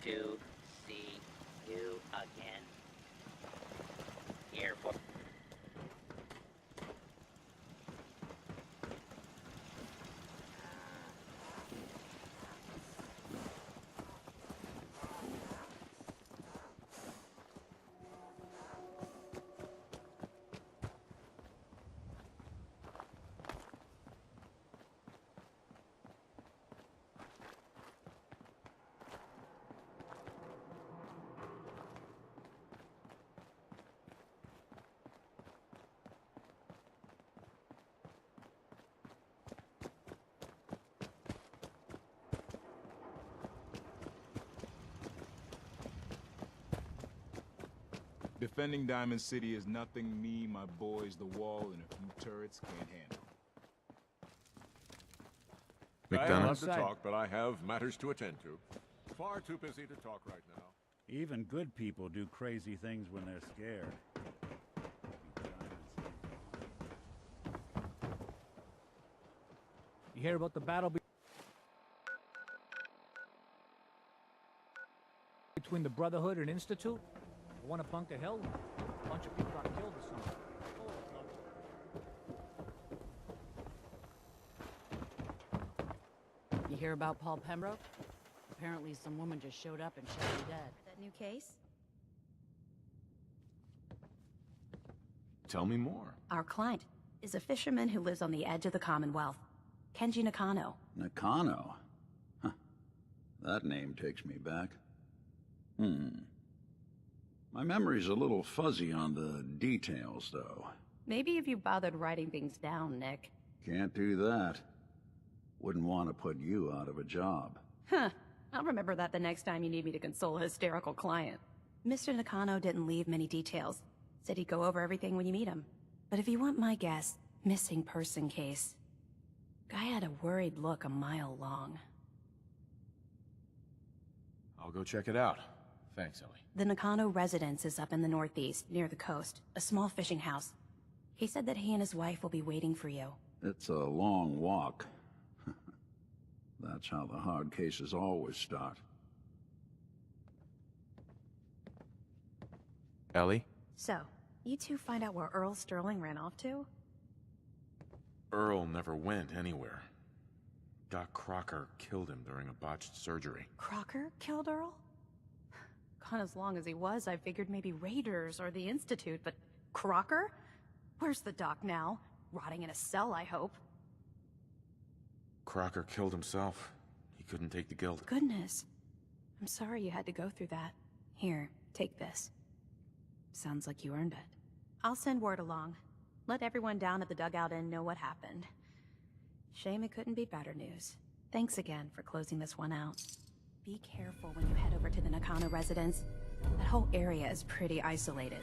to see you again. Here for. Defending Diamond City is nothing me, my boys, the wall, and a few turrets can't handle. I love to talk, but I have matters to attend to. Far too busy to talk right now. Even good people do crazy things when they're scared. You hear about the battle between the Brotherhood and Institute? The one at Bunker Hill? A bunch of people got killed or something. You hear about Paul Pembroke? Apparently some woman just showed up and shot him dead. That new case? Tell me more. Our client is a fisherman who lives on the edge of the Commonwealth. Kenji Nakano. Nakano? Huh. That name takes me back. My memory's a little fuzzy on the details, though. Maybe if you bothered writing things down, Nick. Can't do that. Wouldn't want to put you out of a job. Huh. I'll remember that the next time you need me to console a hysterical client. Mr. Nakano didn't leave many details. Said he'd go over everything when you meet him. But if you want my guess, missing person case. Guy had a worried look a mile long. I'll go check it out. Thanks, Ellie. The Nakano residence is up in the northeast, near the coast. A small fishing house. He said that he and his wife will be waiting for you. It's a long walk. That's how the hard cases always start. Ellie? So, you two find out where Earl Sterling ran off to? Earl never went anywhere. Doc Crocker killed him during a botched surgery. Crocker killed Earl? Gone as long as he was, I figured maybe Raiders or the Institute, but Crocker? Where's the doc now? Rotting in a cell, I hope. Crocker killed himself. He couldn't take the guilt. Goodness. I'm sorry you had to go through that. Here, take this. Sounds like you earned it. I'll send word along. Let everyone down at the Dugout Inn know what happened. Shame it couldn't be better news. Thanks again for closing this one out. Be careful when you head over to the Nakano residence. That whole area is pretty isolated.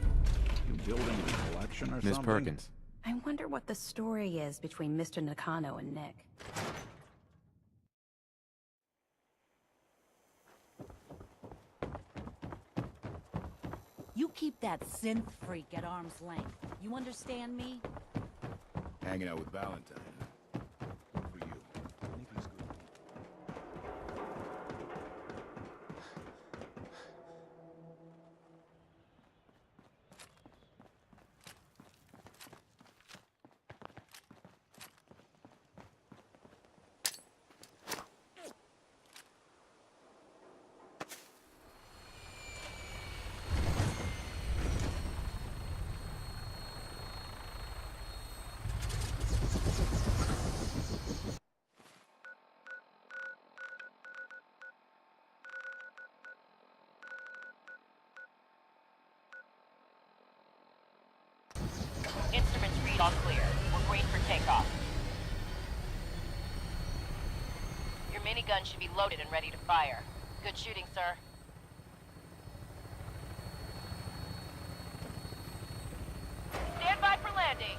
You building a collection or Miss something? Perkins. I wonder what the story is between Mr. Nakano and Nick. You keep that synth freak at arm's length. You understand me? Hanging out with Valentine, huh? Good for you. Nick is good. Instruments read all clear. We're green for takeoff. Your minigun should be loaded and ready to fire. Good shooting, sir. Stand by for landing.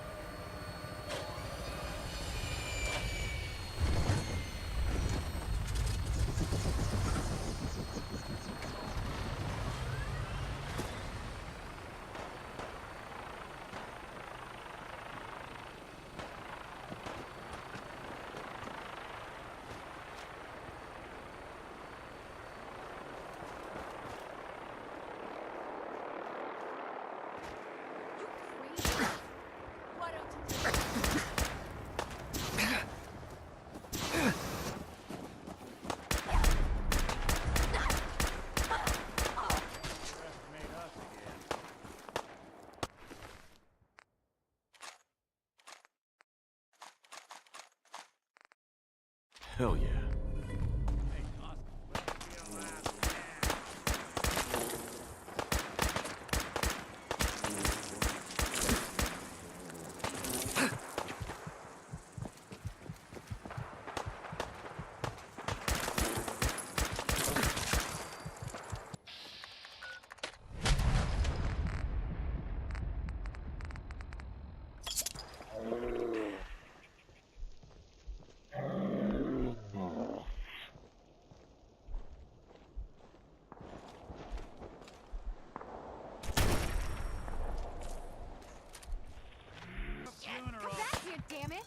Hell yeah. Come back here, damn it!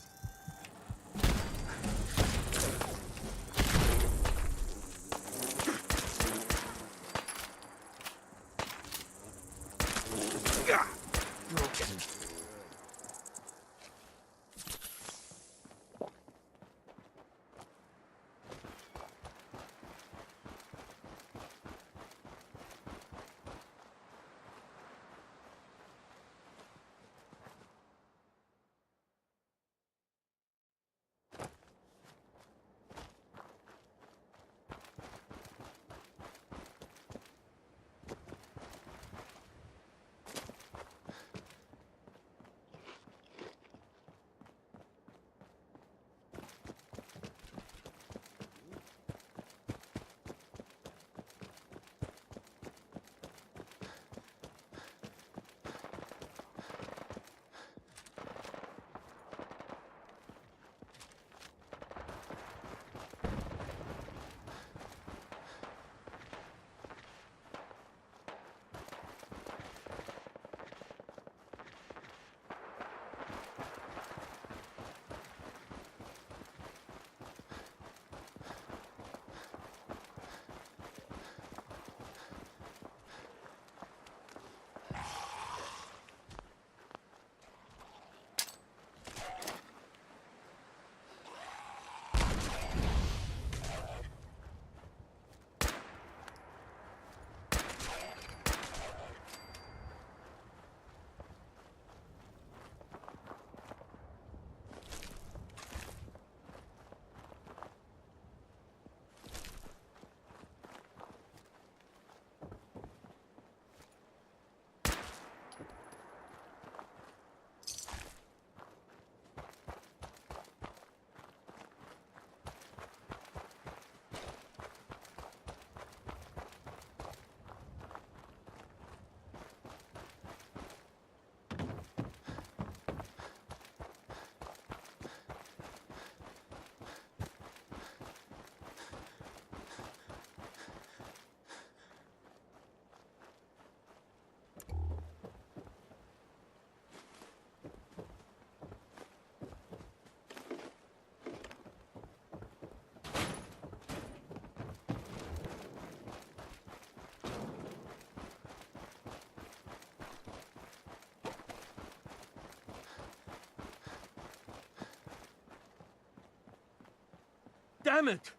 Damn it!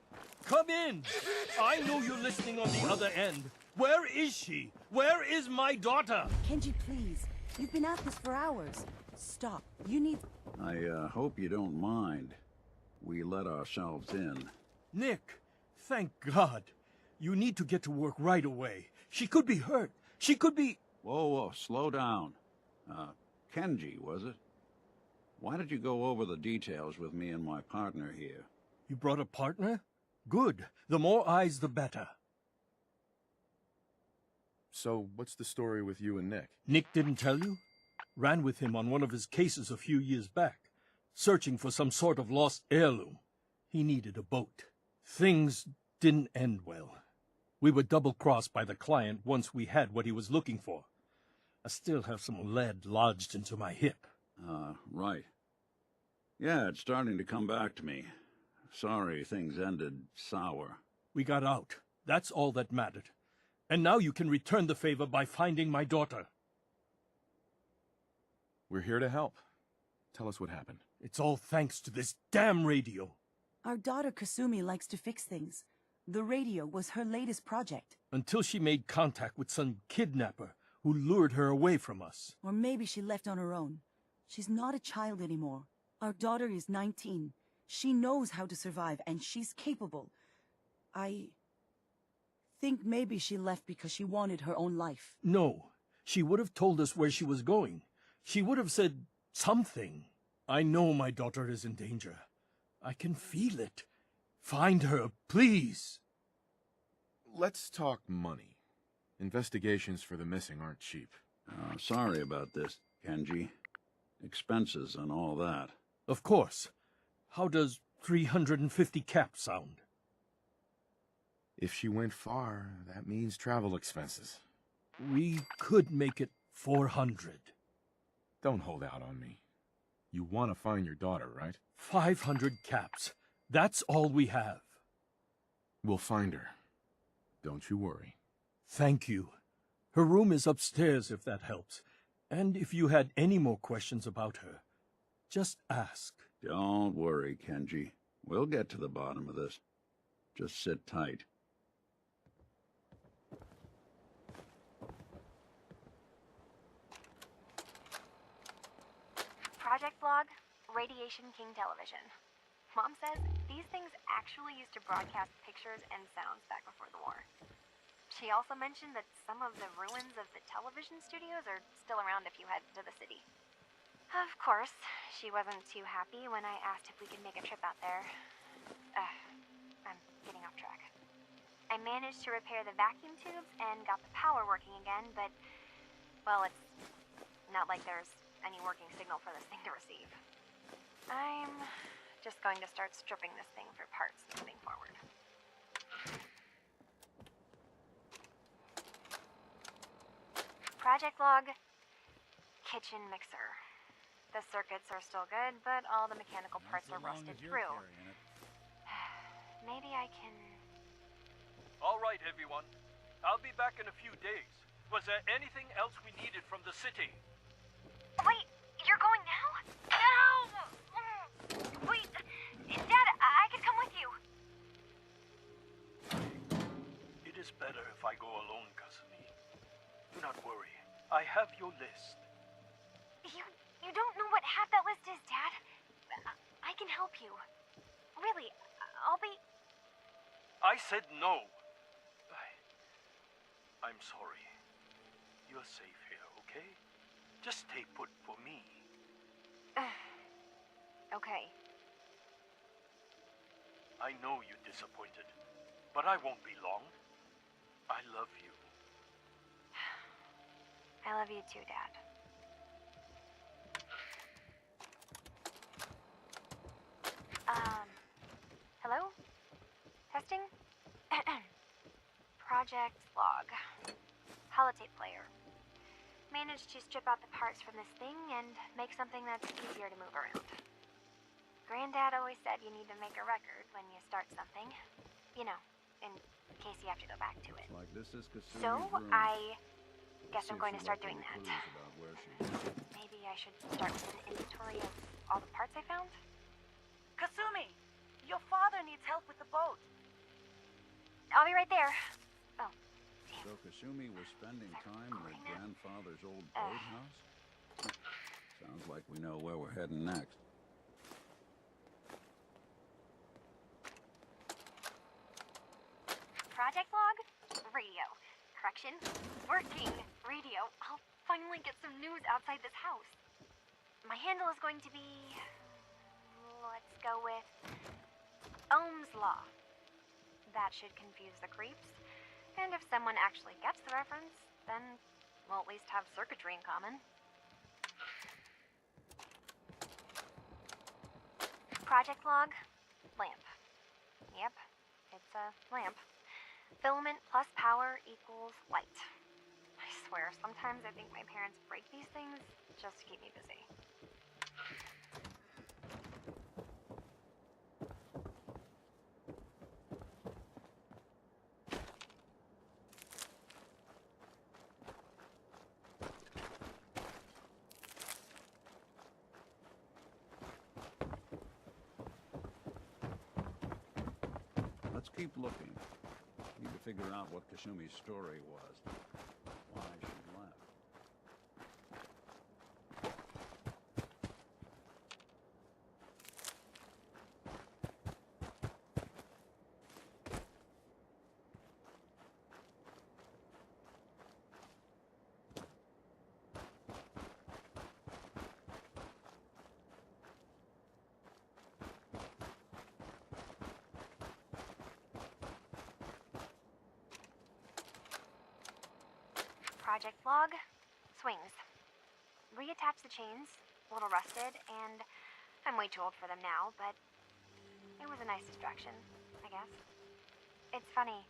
Come in! I know you're listening on the other end. Where is she? Where is my daughter? Kenji, please. You've been at this for hours. Stop. You need... I hope you don't mind. We let ourselves in. Nick, thank God. You need to get to work right away. She could be hurt. She could be... Whoa, slow down. Kenji, was it? Why did you go over the details with me and my partner here? You brought a partner? Good. The more eyes, the better. So, what's the story with you and Nick? Nick didn't tell you? Ran with him on one of his cases a few years back, searching for some sort of lost heirloom. He needed a boat. Things didn't end well. We were double-crossed by the client once we had what he was looking for. I still have some lead lodged into my hip. Right. Yeah, it's starting to come back to me. Sorry things ended sour. We got out. That's all that mattered. And now you can return the favor by finding my daughter. We're here to help. Tell us what happened. It's all thanks to this damn radio. Our daughter Kasumi likes to fix things. The radio was her latest project. Until she made contact with some kidnapper who lured her away from us. Or maybe she left on her own. She's not a child anymore. Our daughter is 19. She knows how to survive, and she's capable. I think maybe she left because she wanted her own life. No. She would have told us where she was going. She would have said something. I know my daughter is in danger. I can feel it. Find her, please. Let's talk money. Investigations for the missing aren't cheap. Sorry about this, Kenji. Expenses and all that. Of course. How does 350 caps sound? If she went far, that means travel expenses. We could make it 400. Don't hold out on me. You want to find your daughter, right? 500 caps. That's all we have. We'll find her. Don't you worry. Thank you. Her room is upstairs, if that helps. And if you had any more questions about her, just ask. Don't worry, Kenji. We'll get to the bottom of this. Just sit tight. Project Log, Radiation King Television. Mom says these things actually used to broadcast pictures and sounds back before the war. She also mentioned that some of the ruins of the television studios are still around if you head to the city. Of course, she wasn't too happy when I asked if we could make a trip out there. I'm getting off track. I managed to repair the vacuum tubes and got the power working again, but, well, it's not like there's any working signal for this thing to receive. I'm just going to start stripping this thing for parts moving forward. Project Log, kitchen mixer. The circuits are still good, but all the mechanical parts are rusted through. Maybe I can... All right, everyone. I'll be back in a few days. Was there anything else we needed from the city? Wait, you're going now? No! Wait, Dad, I could come with you. It is better if I go alone, Kasumi. Do not worry. I have your list. You don't know what half that list is, Dad. I can help you. Really, I'll be... I said no. I'm sorry. You're safe here, okay? Just stay put for me. Okay. I know you're disappointed, but I won't be long. I love you. I love you too, Dad. Hello? Testing? Project Log. Holotape player. Managed to strip out the parts from this thing and make something that's easier to move around. Granddad always said you need to make a record when you start something. You know, in case you have to go back to it. Like this is Kasumi's So, room. I guess See I'm if going to she start left doing any that. clues about where she is. Maybe I should start with an inventory of all the parts I found? Kasumi! Your father needs help with the boat. I'll be right there. Oh, damn. So Kasumi was spending time in her recording it? grandfather's old boathouse? Sounds like we know where we're heading next. Project Log? Radio. Correction. Working radio. I'll finally get some news outside this house. My handle is going to be... let's go with... Ohm's Law. That should confuse the creeps. And if someone actually gets the reference, then we'll at least have circuitry in common. Project Log? Lamp. Yep, it's a lamp. Filament plus power equals light. I swear, sometimes I think my parents break these things just to keep me busy. Let's keep looking. Need to figure out what Kasumi's story was. Why she left. project log. Swings. Reattach the chains, a little rusted, and I'm way too old for them now, but it was a nice distraction, I guess. It's funny.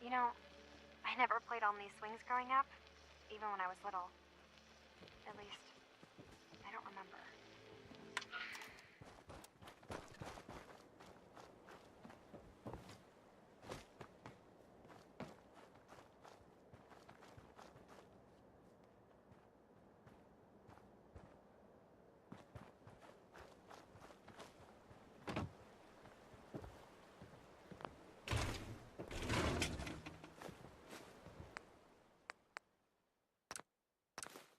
You know, I never played on these swings growing up, even when I was little. At least, I don't remember.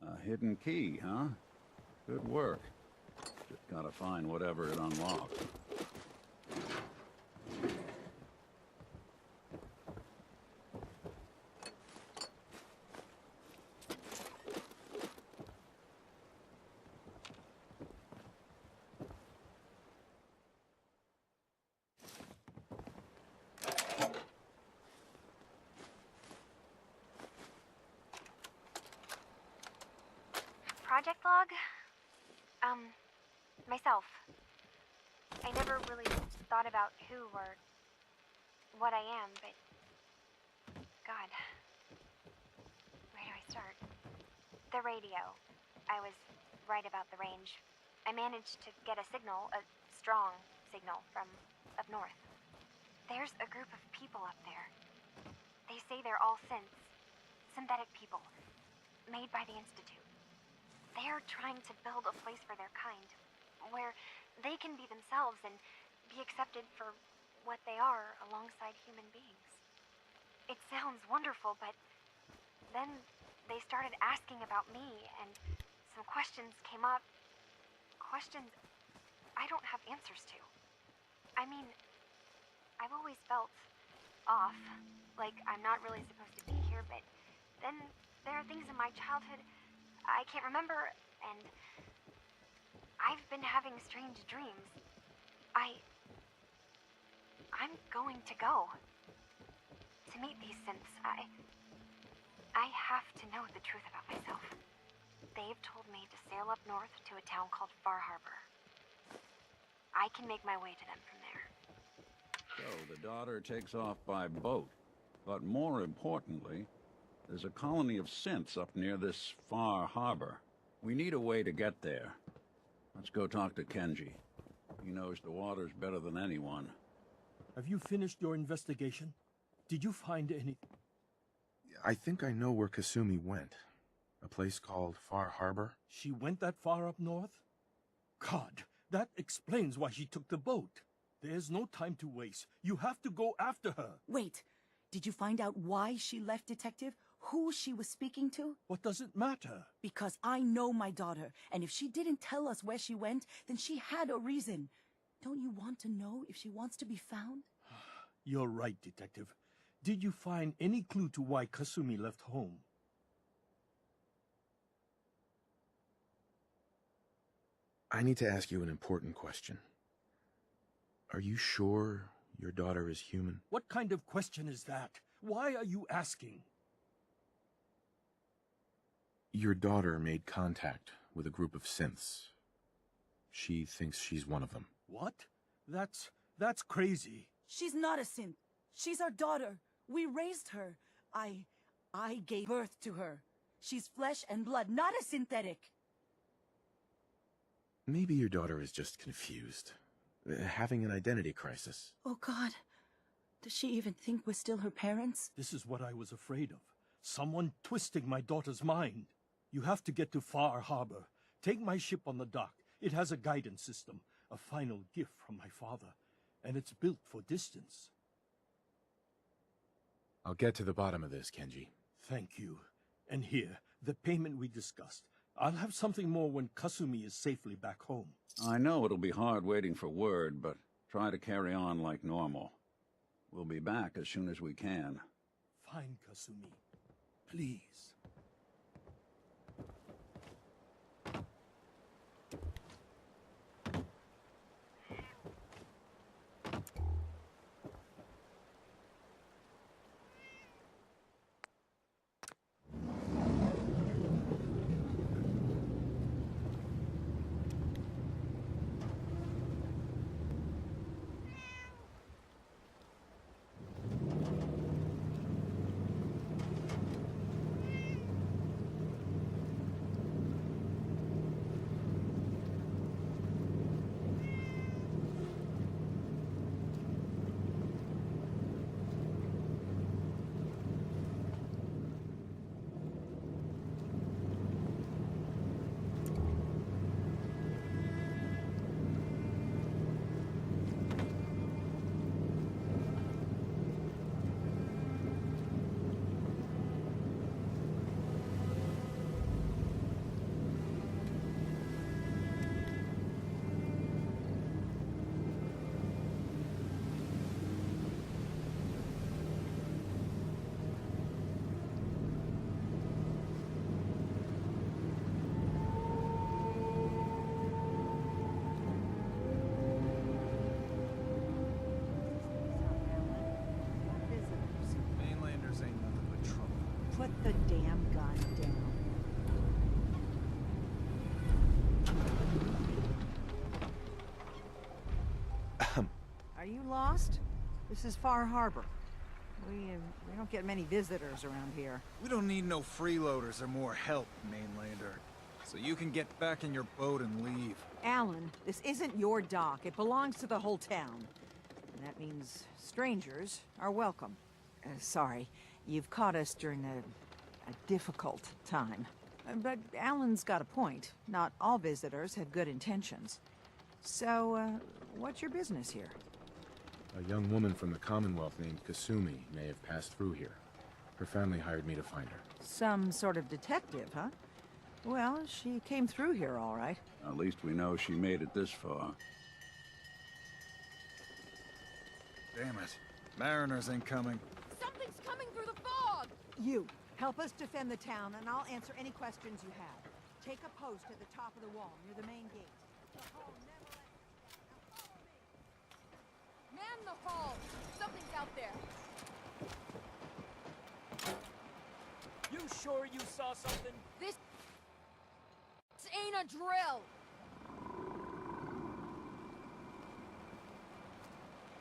A hidden key, huh? Good work. Just gotta find whatever it unlocks. Project log? Myself. I never really thought about who or what I am, but... God. Where do I start? The radio. I was right about the range. I managed to get a signal, a strong signal, from up north. There's a group of people up there. They say they're all synths. Synthetic people. Made by the Institute. They're trying to build a place for their kind, where they can be themselves and be accepted for what they are alongside human beings. It sounds wonderful, but then they started asking about me, and some questions came up. Questions I don't have answers to. I mean, I've always felt off, like I'm not really supposed to be here, but then there are things in my childhood I can't remember, and I've been having strange dreams. I'm going to go. To meet these synths, I have to know the truth about myself. They've told me to sail up north to a town called Far Harbor. I can make my way to them from there. So the daughter takes off by boat. But more importantly, there's a colony of synths up near this Far Harbor. We need a way to get there. Let's go talk to Kenji. He knows the waters better than anyone. Have you finished your investigation? Did you find any... I think I know where Kasumi went. A place called Far Harbor. She went that far up north? God, that explains why she took the boat. There's no time to waste. You have to go after her. Wait, did you find out why she left, Detective? Who she was speaking to? What does it matter? Because I know my daughter, and if she didn't tell us where she went, then she had a reason. Don't you want to know if she wants to be found? You're right, Detective. Did you find any clue to why Kasumi left home? I need to ask you an important question. Are you sure your daughter is human? What kind of question is that? Why are you asking? Your daughter made contact with a group of synths. She thinks she's one of them. What? That's crazy. She's not a synth. She's our daughter. We raised her. I gave birth to her. She's flesh and blood, not a synthetic. Maybe your daughter is just confused. Having an identity crisis. Oh, God. Does she even think we're still her parents? This is what I was afraid of. Someone twisting my daughter's mind. You have to get to Far Harbor. Take my ship on the dock. It has a guidance system, a final gift from my father, and it's built for distance. I'll get to the bottom of this, Kenji. Thank you. And here, the payment we discussed. I'll have something more when Kasumi is safely back home. I know it'll be hard waiting for word, but try to carry on like normal. We'll be back as soon as we can. Fine, Kasumi. Please. Put the damn gun down. Are you lost? This is Far Harbor. We don't get many visitors around here. We don't need no freeloaders or more help, mainlander. So you can get back in your boat and leave. Alan, this isn't your dock. It belongs to the whole town. And that means strangers are welcome. Sorry, you've caught us during a difficult time. But Alan's got a point. Not all visitors have good intentions. So, what's your business here? A young woman from the Commonwealth named Kasumi may have passed through here. Her family hired me to find her. Some sort of detective, huh? Well, she came through here all right. At least we know she made it this far. Damn it. Mariners ain't coming. Something's coming through the fog! You, help us defend the town, and I'll answer any questions you have. Take a post at the top of the wall, near the main gate. The hall never lets us down. Now follow me! Man the hall! Something's out there! You sure you saw something? This ain't a drill!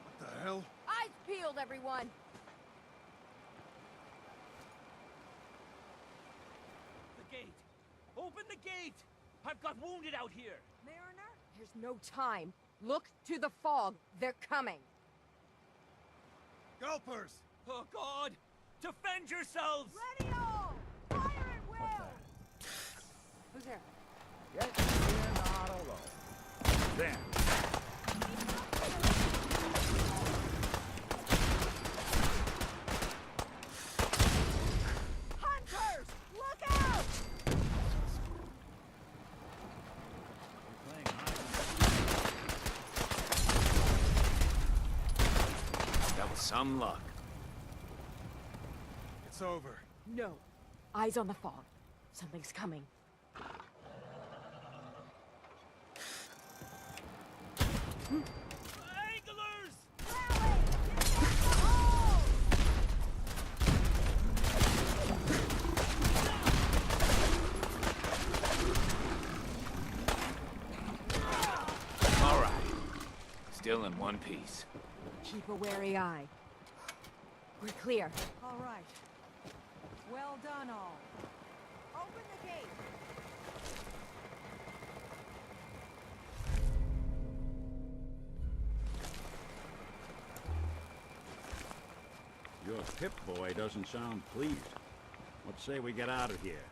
What the hell? Eyes peeled, everyone! The gate! Open the gate! I've got wounded out here! Mariner? There's no time. Look to the fog. They're coming. Gulpers! Oh, God! Defend yourselves! Ready all! Fire at will! Who's there? Get in the auto low. There. Hunters! Look out! That was some luck. It's over. No. Eyes on the fog. Something's coming. Anglers! Rally! Get back to hole! All right. Still in one piece. Keep a wary eye. We're clear. All right. Well done, all. Open the gate. Your Pip-Boy doesn't sound pleased. What say we get out of here?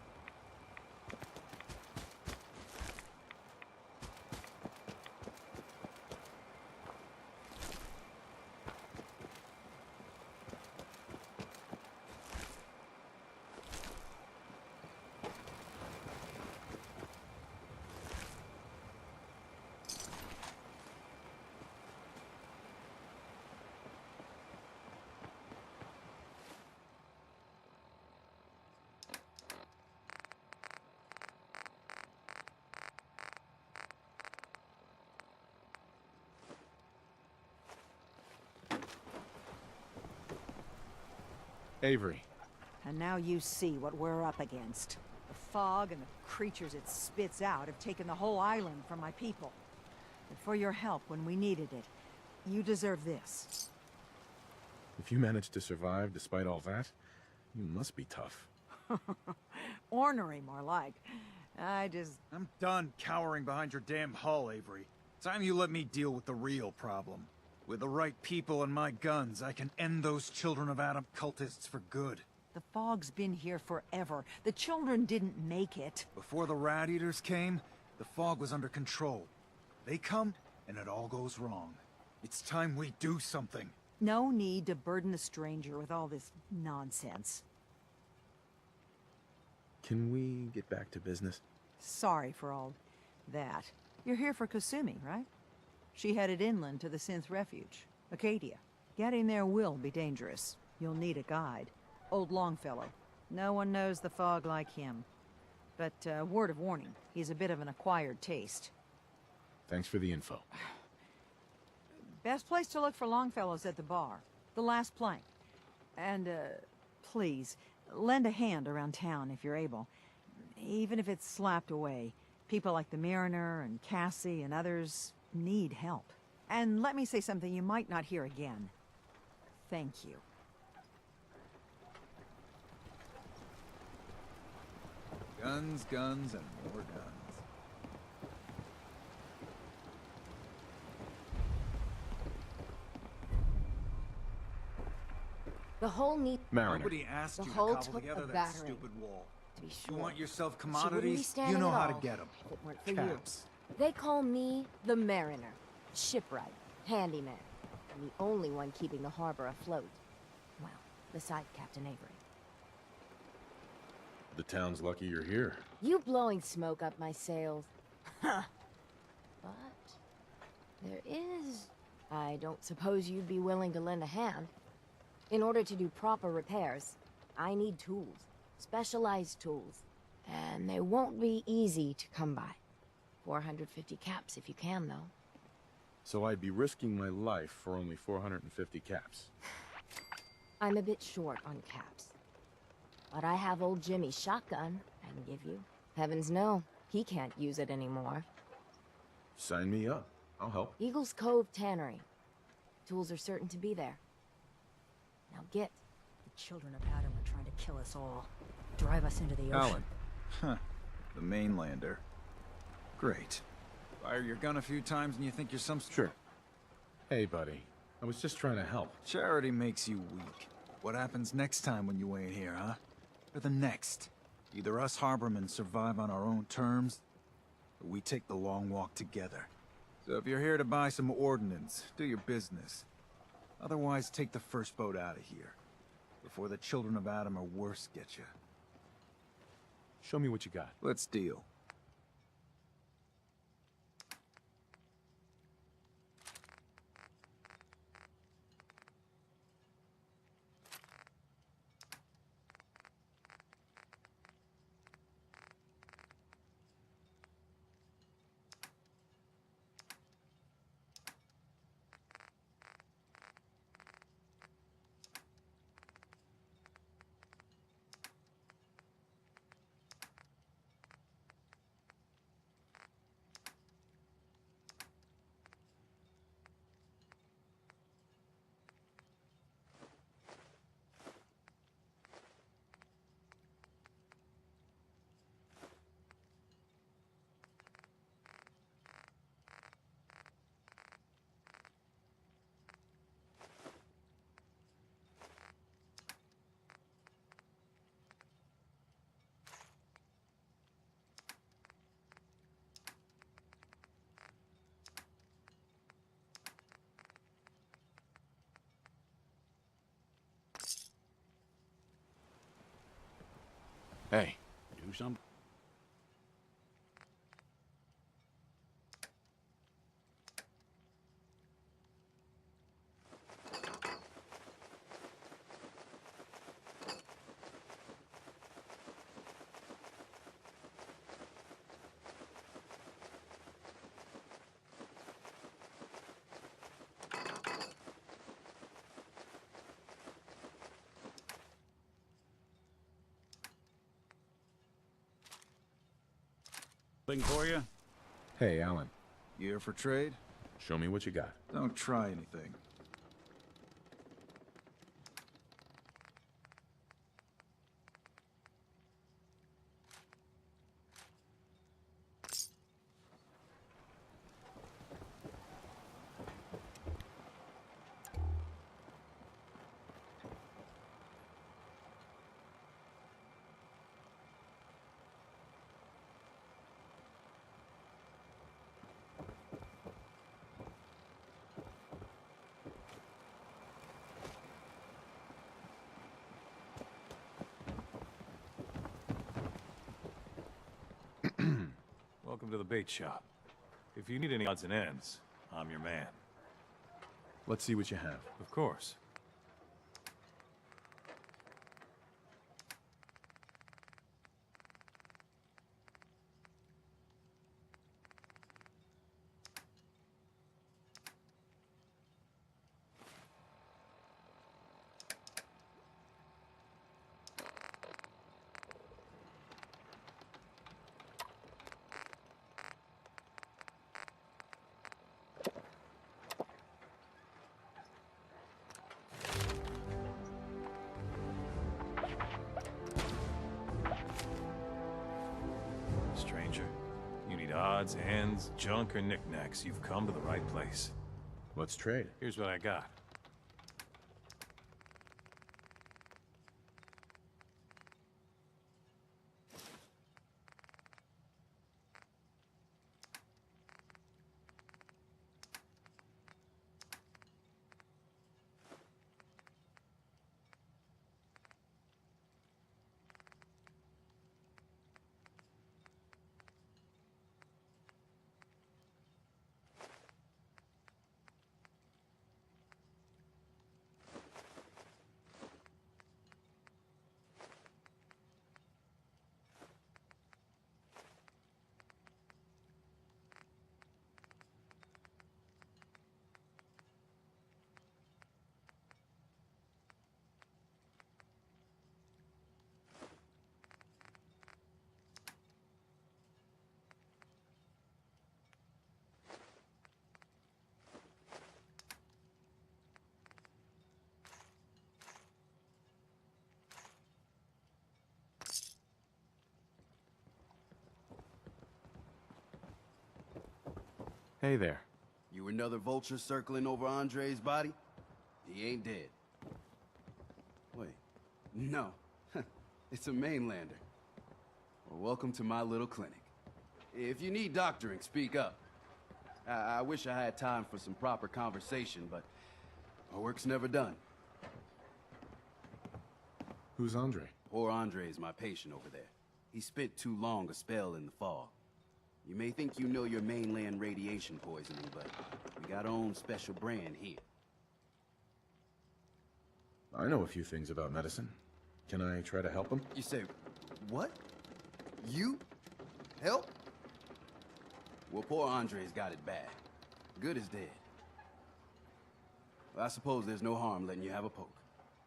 Avery. And now you see what we're up against. The fog and the creatures it spits out have taken the whole island from my people. But for your help when we needed it, you deserve this. If you managed to survive despite all that, you must be tough. Ornery, more like. I'm done cowering behind your damn hull, Avery. Time you let me deal with the real problem. With the right people and my guns, I can end those Children of Adam cultists for good. The fog's been here forever. The children didn't make it. Before the Rat Eaters came, the fog was under control. They come, and it all goes wrong. It's time we do something. No need to burden the stranger with all this nonsense. Can we get back to business? Sorry for all that. You're here for Kasumi, right? She headed inland to the Synth Refuge, Acadia. Getting there will be dangerous. You'll need a guide. Old Longfellow. No one knows the fog like him. But, word of warning, he's a bit of an acquired taste. Thanks for the info. Best place to look for Longfellow's at the bar. The last plank. And, please, Lend a hand around town if you're able. Even if it's slapped away. People like the Mariner and Cassie and others need help. And let me say something you might not hear again. Thank you. Guns, guns, and more guns. The whole need. Mariner. Nobody asked The you to whole cobble took together a that battering. stupid wall. To be You sure. want yourself She wouldn't be commodities? standing You know at how to all get them. if it weren't for Caps. you. They call me the Mariner, shipwright, handyman, and the only one keeping the harbor afloat. Well, besides Captain Avery. The town's lucky you're here. You blowing smoke up my sails. Huh. But there is... I don't suppose you'd be willing to lend a hand. In order to do proper repairs, I need tools. Specialized tools. And they won't be easy to come by. 450 caps if you can, though. So I'd be risking my life for only 450 caps. I'm a bit short on caps. But I have old Jimmy's shotgun I can give you. Heavens no, he can't use it anymore. Sign me up. I'll help. Eagle's Cove Tannery. Tools are certain to be there. Now get. The children of Adam are trying to kill us all. Drive us into the ocean. Alan. Huh. The mainlander. Great. Fire your gun a few times and you think you're some... Sure. Hey, buddy. I was just trying to help. Charity makes you weak. What happens next time when you ain't here, huh? Or the next? Either us harbormen survive on our own terms, or we take the long walk together. So if you're here to buy some ordnance, do your business. Otherwise, take the first boat out of here. Before the children of Adam or worse get you. Show me what you got. Let's deal. Hey, do something. Thing for you? Hey, Alan. You here for trade? Show me what you got. Don't try anything. Welcome to the bait shop. If you need any odds and ends, I'm your man. Let's see what you have. Of course. odds, ends, junk, or knickknacks, you've come to the right place. Let's trade. Here's what I got. Hey there. You another vulture circling over Andre's body? He ain't dead. Wait, no. It's a mainlander. Well, welcome to my little clinic. If you need doctoring, speak up. I wish I had time for some proper conversation, but our work's never done. Who's Andre? Poor Andre is my patient over there. He spent too long a spell in the fall. You may think you know your mainland radiation poisoning, but we got our own special brand here. I know a few things about medicine. Can I try to help him? You say, what? You? Help? Well, poor Andre's got it bad. Good as dead. Well, I suppose there's no harm letting you have a poke,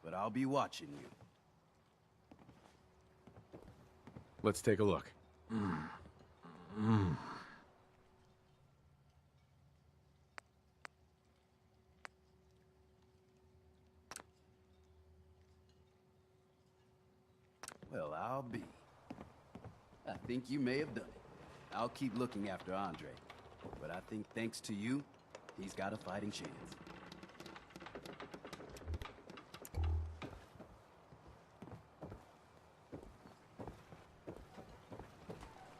but I'll be watching you. Let's take a look. Well, I'll be. I think you may have done it. I'll keep looking after Andre, but I think thanks to you, he's got a fighting chance.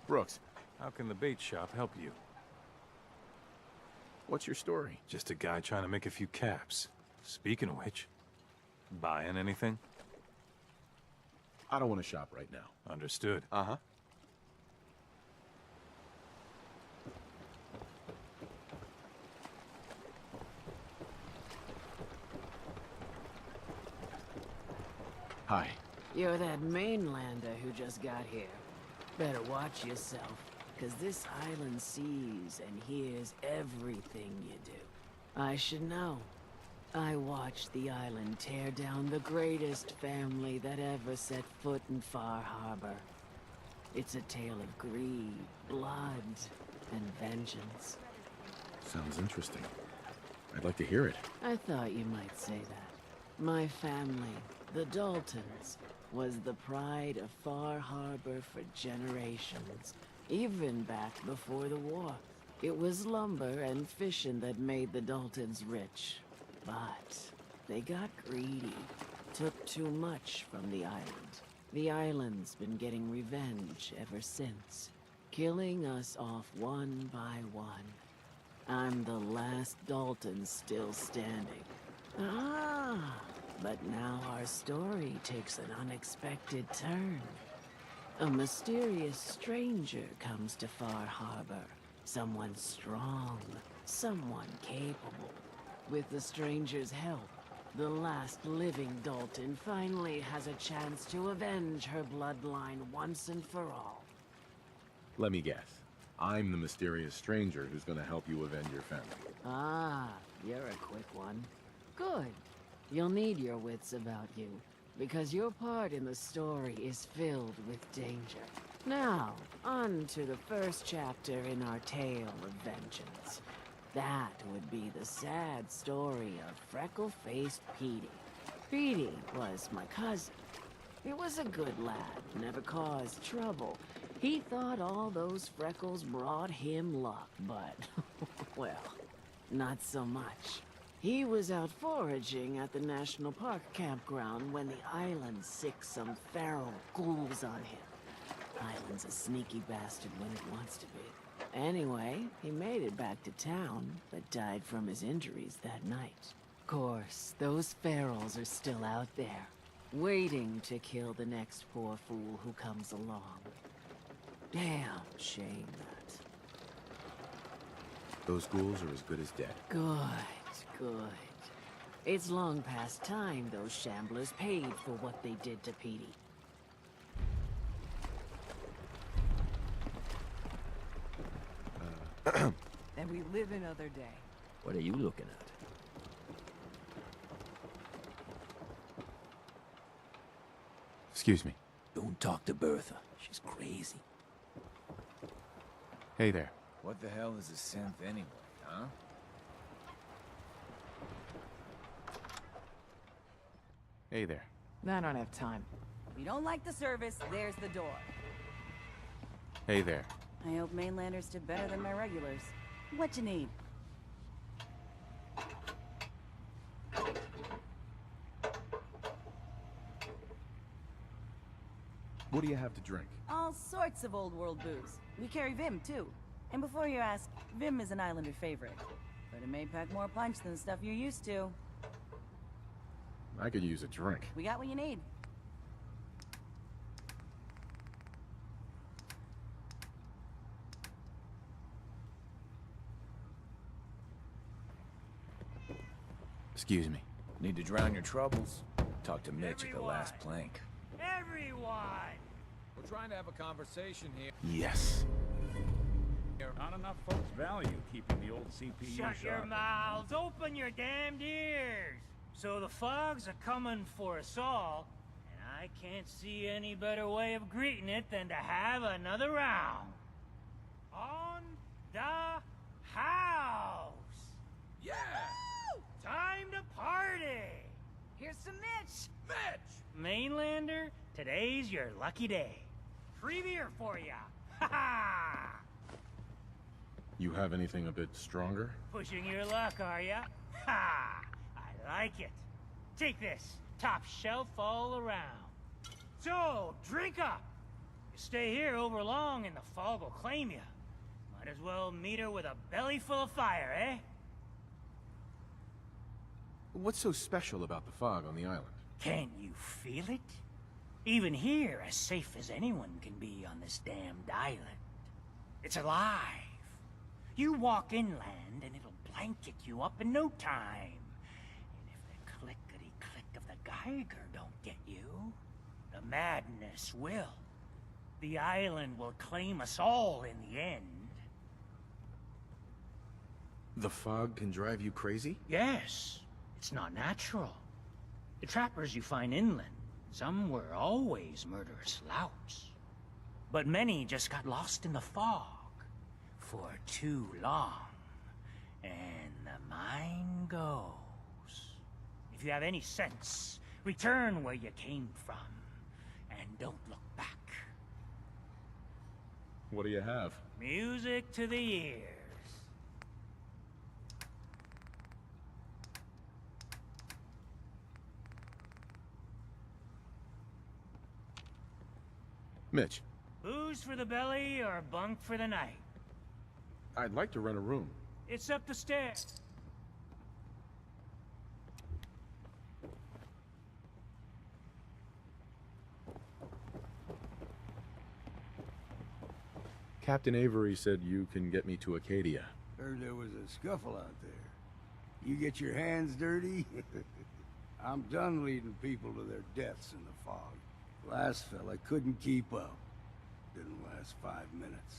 Brooks. How can the bait shop help you? What's your story? Just a guy trying to make a few caps. Speaking of which, buying anything? I don't want to shop right now. Understood. Uh-huh. Hi. You're that mainlander who just got here. Better watch yourself, because this island sees and hears everything you do. I should know. I watched the island tear down the greatest family that ever set foot in Far Harbor. It's a tale of greed, blood, and vengeance. Sounds interesting. I'd like to hear it. I thought you might say that. My family, the Daltons, was the pride of Far Harbor for generations, even back before the war. It was lumber and fishing that made the Daltons rich. But they got greedy, took too much from the island. The island's been getting revenge ever since, killing us off one by one. I'm the last Dalton still standing. Ah, but now our story takes an unexpected turn. A mysterious stranger comes to Far Harbor. Someone strong, someone capable. With the stranger's help, the last living Dalton finally has a chance to avenge her bloodline once and for all. Let me guess. I'm the mysterious stranger who's gonna help you avenge your family. Ah, you're a quick one. Good. You'll need your wits about you, because your part in the story is filled with danger. Now, on to the first chapter in our tale of vengeance. That would be the sad story of freckle-faced Petey. Petey was my cousin. He was a good lad, never caused trouble. He thought all those freckles brought him luck, but, well, not so much. He was out foraging at the National Park campground when the island sicked some feral ghouls on him. Island's a sneaky bastard when it wants to be. Anyway, he made it back to town, but died from his injuries that night. Of course, those ferals are still out there, waiting to kill the next poor fool who comes along. Damn shame that. Those ghouls are as good as dead. Good. It's long past time those shamblers paid for what they did to Petey. And we live another day. What are you looking at? Excuse me. Don't talk to Bertha. She's crazy. Hey there. What the hell is a synth anyway, huh? Hey there. I don't have time. If you don't like the service, there's the door. Hey there. I hope mainlanders did better than my regulars. What you need? What do you have to drink? All sorts of old world booze. We carry Vim, too. And before you ask, Vim is an Islander favorite. But it may pack more punch than the stuff you're used to. I could use a drink. We got what you need. Excuse me. Need to drown your troubles? Talk to Mitch at the last plank. Everyone! We're trying to have a conversation here. Yes. Not enough folks value keeping the old CPU Shut your sharp. mouths! Open your damned ears! So the fogs are coming for us all, and I can't see any better way of greeting it than to have another round. On the house! Yeah! Time to party! Here's some Mitch! Mitch! Mainlander, today's your lucky day. Free beer for ya! Ha ha! You have anything a bit stronger? Pushing your luck, are ya? Ha! I like it. Take this. Top shelf all around. So, drink up. You stay here over long and the fog will claim you. Might as well meet her with a belly full of fire, eh? What's so special about the fog on the island? Can't you feel it? Even here, as safe as anyone can be on this damned island. It's alive. You walk inland and it'll blanket you up in no time. And if the clickety-click of the Geiger don't get you, the madness will. The island will claim us all in the end. The fog can drive you crazy? Yes. It's not natural. The trappers you find inland, some were always murderous louts. But many just got lost in the fog for too long. And the mind goes. If you have any sense, return where you came from. And don't look back. What do you have? Music to the ears. Mitch. Booze for the belly or bunk for the night? I'd like to rent a room. It's up the stairs. Captain Avery said you can get me to Acadia. Heard there was a scuffle out there. You get your hands dirty? I'm done leading people to their deaths in the fog. Last fella couldn't keep up. Didn't last 5 minutes.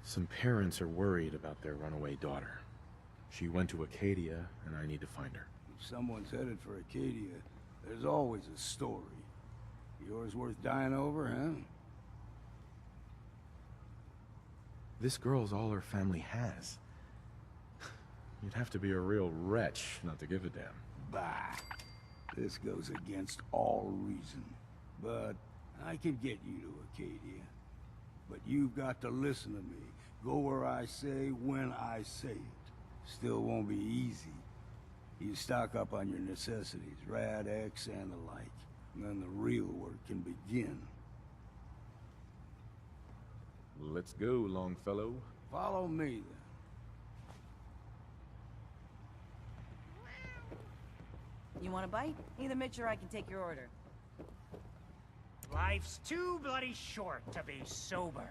Some parents are worried about their runaway daughter. She went to Acadia, and I need to find her. If someone's headed for Acadia, there's always a story. Yours worth dying over, huh? This girl's all her family has. You'd have to be a real wretch not to give a damn. Bah! This goes against all reason. But I can get you to Acadia. But you've got to listen to me. Go where I say, when I say it. Still won't be easy. You stock up on your necessities, Rad X and the like. And then the real work can begin. Let's go, Longfellow. Follow me, then. You want a bite? Either Mitch or I can take your order. Life's too bloody short to be sober.